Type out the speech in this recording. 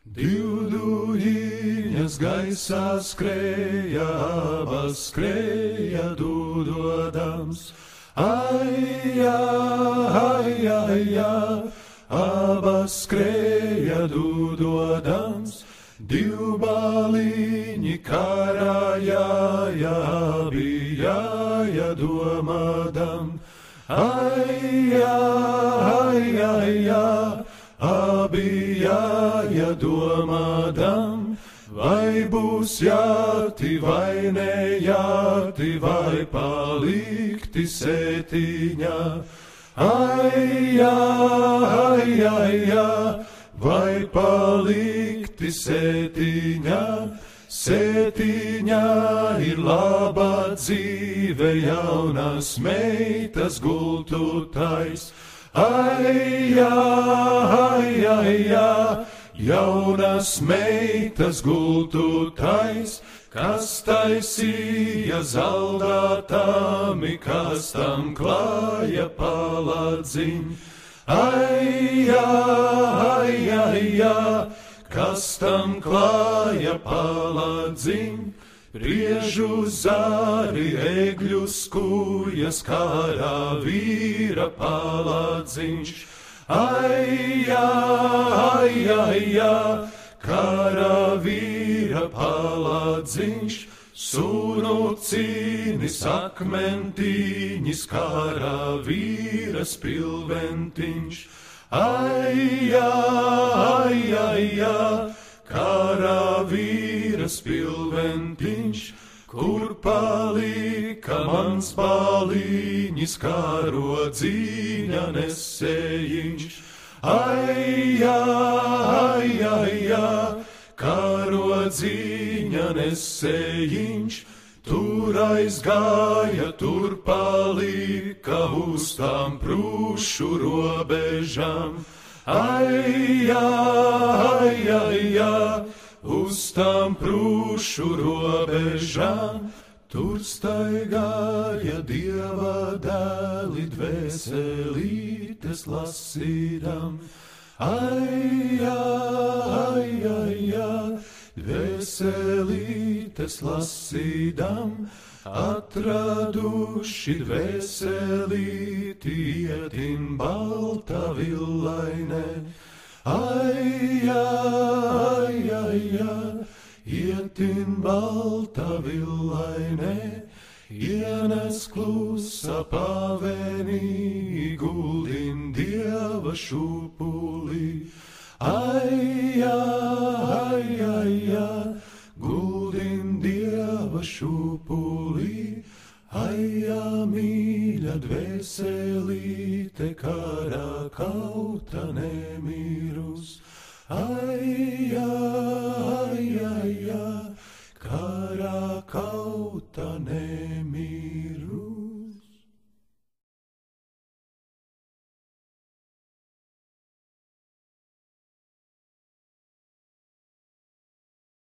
Divdujiņas gaisā skrēja, abas skrēja dūdodams. Ai, abas skrēja dūdodams. Divbaliņi karājāja, bijāja domādam. Ai, bijāja domādam. Vai būs jāti, vai nejāti, vai palikti sētiņā. Ai, vai palikti sētiņā. Sētiņā ir laba dzīve, jaunas meitas gultutais. Ai, jaunas meitas gultutais, kas taisīja zaldātami, kas tam klāja paladziņ. Ai, kas tam klāja paladziņ. Priežu zāri, egļu skūjas, karā vīra paladziņš. Ai, karā vīra paladziņš. Sunu cīnis, akmentiņis, karā vīra spilventiņš. Ai, karā vīra spilventiņš, kur palika mans baliņis, kārodzīņa nesējiņš. Ai, kārodzīņa nesējiņš, tur aizgāja, tur palika uz tām prūšu robežām. Ai, uz tām prūšu robežām, tur staigāja Dieva dēli, dvēselītes lasīdam. Ai, dvēselītes lasīdam, atraduši dvēselīti, ietin balta villainē. Ai, ietin balta villainē, ienes klusa pavenī, guldin Dieva šūpulī. Ai, guldin Dieva šūpulī. Ai, mīļa dvēselīte, karā kauta nemīrus. Ai,